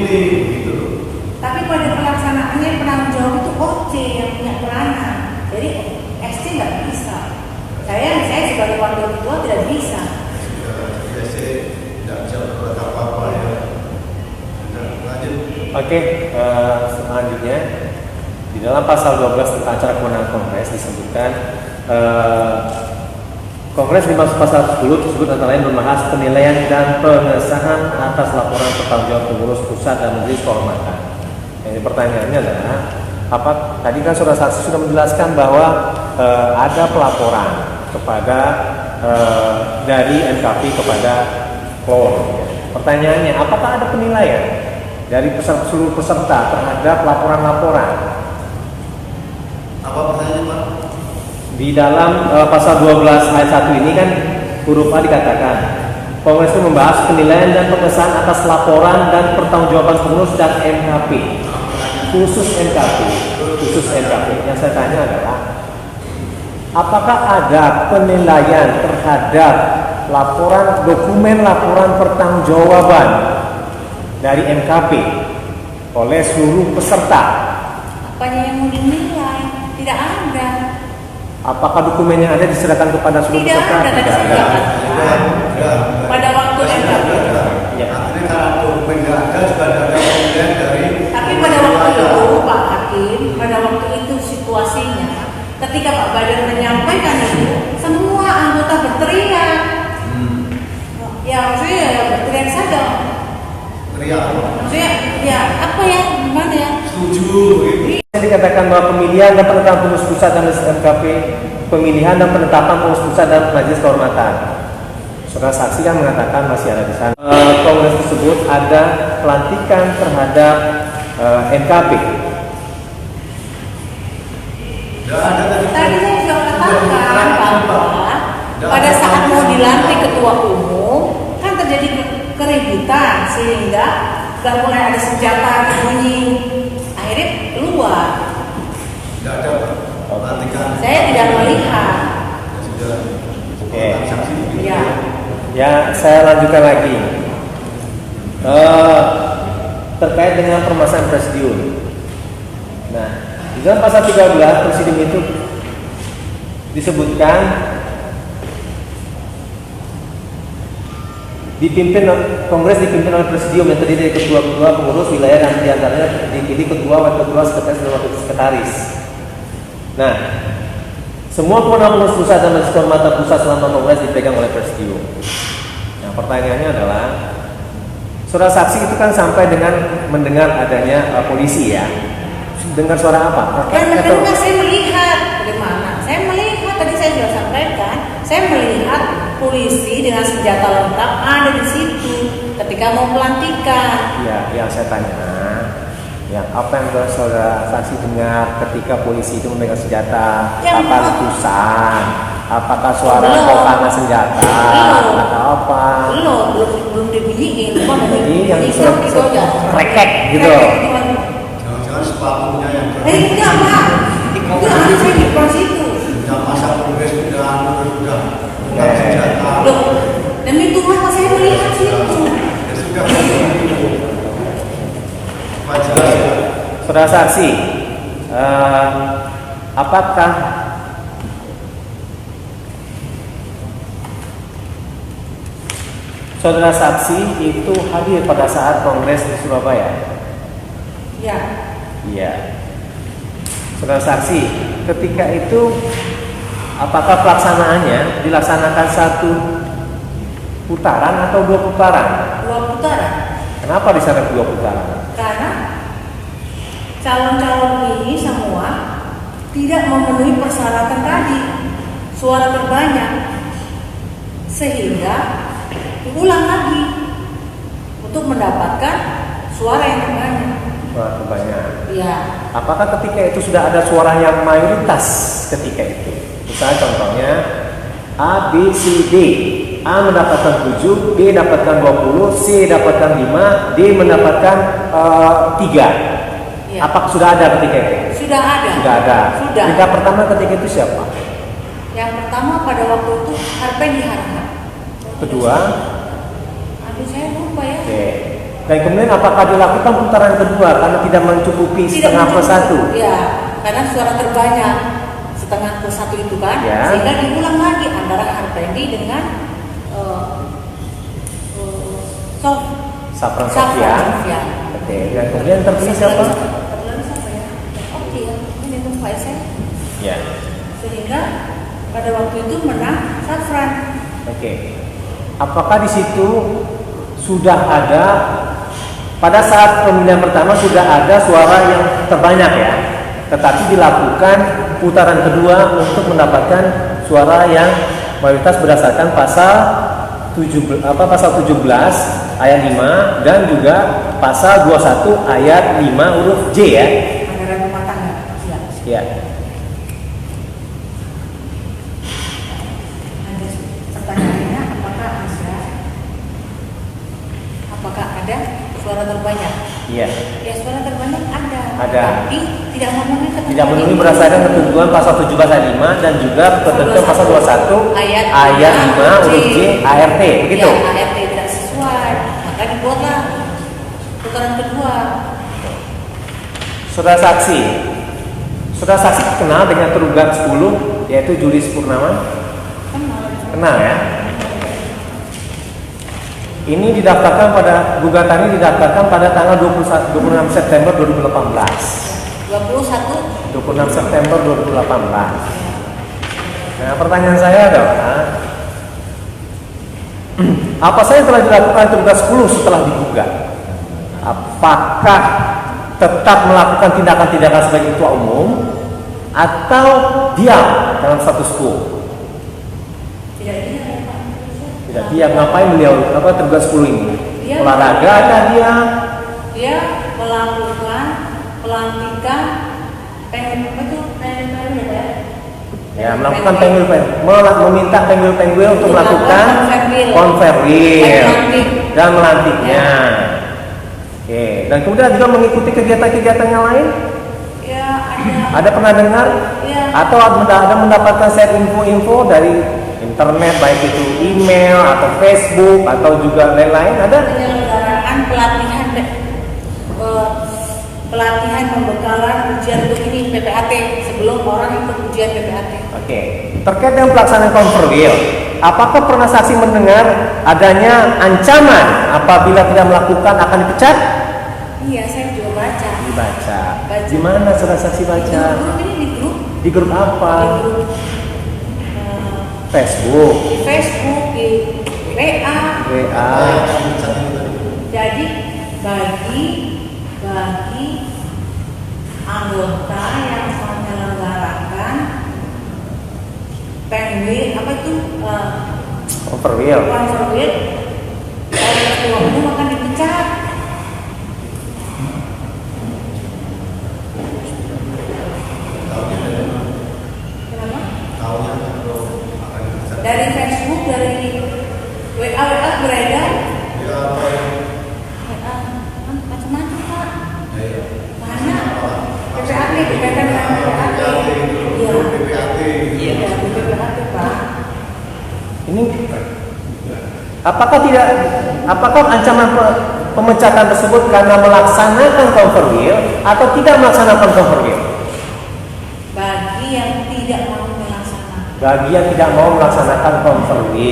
ini gitu loh. Tapi pada pelaksanaannya penanggung jawab itu OC yang punya peranan. Jadi SC nggak bisa. Saya sebagai wakil ketua tidak bisa. SC tidak bisa berbuat apa-apa ya. Lanjut. Oke, selanjutnya di dalam pasal 12 tentang acara kewenangan Kongres disebutkan Kongres dimaksud pasal 10 tersebut antara lain membahas penilaian dan pengesahan atas laporan pertanggungjawab pengurus pusat dan majelis kehormatan. Jadi pertanyaannya adalah, apa tadi kan saudara saksi sudah menjelaskan bahwa ada pelaporan kepada dari NKP kepada KLOR. Pertanyaannya, apakah ada penilaian dari seluruh peserta terhadap laporan-laporan? Apa pertanyaannya Pak? Di dalam pasal 12 ayat 1 ini kan huruf A dikatakan Kongres itu membahas penilaian dan pengesahan atas laporan dan pertanggungjawaban pengurus dan NKP. Khusus NKP. Yang saya tanya adalah, apakah ada penilaian terhadap dokumen laporan pertanggungjawaban dari NKP oleh seluruh peserta? Apanya yang mau dinilai? Tidak ada. Apakah dokumen yang ada diserahkan kepada seluruh Tidak peserta? ada. Tidak ada. Pada waktu NKP. Ya. Artinya kalau dokumen nggak ada juga ada penilaian dari. Tapi pada waktu itu Pak Hakim, pada waktu itu situasinya, ketika Pak Badar menyampaikan itu, semua anggota berteriak. Ya maksudnya ya berteriak saja. Teriak. Maksudnya ya apa ya, gimana ya? Setuju. Gitu. Dikatakan bahwa pemilihan dan penetapan pengurus pusat dan NKP, pemilihan dan penetapan pengurus pusat dan majelis kehormatan. Saudara saksi kan mengatakan masih ada di sana. Kongres tersebut ada pelantikan terhadap NKP. Tadi saya sudah katakan bahwa pada saat mau dilantik ketua umum kan terjadi keributan sehingga sudah mulai ada senjata berbunyi. Akhirnya keluar. Tidak ada pelantikan. Saya tidak melihat. Sudah. Oke. Ya. Ya, saya lanjutkan lagi. Terkait dengan permasalahan presidium. Nah, di dalam pasal 13 presidium itu disebutkan Kongres dipimpin oleh presidium yang terdiri dari ketua-ketua pengurus wilayah dan diantaranya dipilih ketua, wakil ketua, sekretaris dan wakil sekretaris. Nah, semua kewenangan pengurus pusat dan majelis kehormatan pusat selama kongres dipegang oleh presidium. Nah, pertanyaannya adalah, suara saksi itu kan sampai dengan mendengar adanya polisi ya. Dengar suara apa? Dan mendengar saya melihat bagaimana? Saya melihat tadi saya sudah sampaikan, saya melihat polisi dengan senjata lengkap ada di situ ketika mau pelantikan. Ya, yang saya tanya, yang apa yang saudara saksi dengar ketika polisi itu memegang senjata? Ya, apa letusan? Apakah suara kokangan senjata? Atau apa? Belum dibunyiin. Jadi yang itu aja. Rekek gitu. Jangan-jangan sepatunya yang Enggak Pak, itu ada saya di depan situ. sudah masa kongres sudah senjata. Loh, demi Tuhan saya melihat situ. Ya sudah. Wajar. Saudara saksi, apakah saudara saksi itu hadir pada saat kongres di Surabaya? Ya. Iya. Saudara saksi, ketika itu apakah pelaksanaannya dilaksanakan satu putaran atau 2 putaran? 2 putaran. Kenapa di sana 2 putaran? Karena calon-calon ini semua tidak memenuhi persyaratan tadi, suara terbanyak, sehingga diulang lagi untuk mendapatkan suara yang terbanyak. Suara terbanyak. Ya. Apakah ketika itu sudah ada suara yang mayoritas ketika itu? Misalnya contohnya A, B, C, D. A mendapatkan 7, B dapatkan 20, C dapatkan 5, D mendapatkan 3. Ya. Apakah sudah ada ketika itu? Sudah ada. Sudah ada. Sudah. Tingkat pertama ketika itu siapa? Yang pertama pada waktu itu Harpendi Harha. Kedua? Aduh saya lupa ya. Oke. Dan kemudian apakah dilakukan putaran kedua karena tidak mencukupi setengah per satu? Ya, karena suara terbanyak setengah per satu itu kan, Ya. sehingga diulang lagi antara Harpendi dengan Safran Safran Sofyan. Sofyan. Oke, dan kemudian terpilih siapa? Terpilih siapa ya? Oh iya, ini itu Pak Esen. Ya. Sehingga pada waktu itu menang Safran. Oke. Apakah di situ sudah ada pada saat pemilihan pertama sudah ada suara yang terbanyak ya, tetapi dilakukan putaran kedua untuk mendapatkan suara yang mayoritas berdasarkan pasal 17 ayat 5 dan juga pasal 21 ayat 5 huruf J ya. Anggaran rumah tangga. Ya. Ya. Pertanyaannya apakah ada suara terbanyak? Iya. Ya suara terbanyak ada. Ada. Tapi tidak memenuhi ketentuan Tidak memenuhi itu. berdasarkan ketentuan pasal 17 ayat 5 dan juga ketentuan pasal 21 ayat ayat 5 huruf J ART begitu. Ya, ART tidak sesuai. Maka dibuatlah putaran kedua. Saudara saksi kenal dengan tergugat 10 yaitu Julius Purnama? Kenal ya? Ini didaftarkan gugatan ini didaftarkan pada tanggal 26 September 2018. 26 September 2018. Nah, pertanyaan saya adalah apa saja telah dilakukan tergugat 10 setelah digugat? Apakah tetap melakukan tindakan-tindakan sebagai ketua umum atau diam dalam status quo? Tidak diam. Ngapain beliau? Tergugat 10 ini? Dia Olahraga atau dia? Dia melakukan pelantikan Ya, melakukan meminta penggul untuk melakukan konferensi dan melantiknya. Oke, dan kemudian juga mengikuti kegiatan-kegiatan yang lain. Ya, Ada pernah dengar? Ya. Atau ada mendapatkan share info-info dari internet, baik itu email atau Facebook atau juga lain-lain? Ada? Penyelenggaraan pelatihan pembekalan ujian untuk ini PPAT sebelum orang ikut ujian PPAT. Oke. Terkait dengan pelaksanaan konferensi, apakah pernah saksi mendengar adanya ancaman apabila tidak melakukan akan dipecat? Iya, saya juga baca. Dibaca. Baca. Di mana saudara saksi baca? Di grup. Di grup apa? Di grup Facebook. di Facebook, di WA. WA. Jadi bagi anggota yang menyelenggarakan penguin apa itu Konferensi. oleh ketua umum akan dipecat. Kenapa? Dari Facebook, dari WA beredar. Macam-macam Pak. Mana? PPAT, berkaitan dengan PPAT. Iya, PPAT Pak. Ini apakah ancaman pemecatan tersebut karena melaksanakan konferensi atau tidak melaksanakan konferensi? Bagi yang tidak mau melaksanakan. Bagi yang tidak mau melaksanakan konferensi.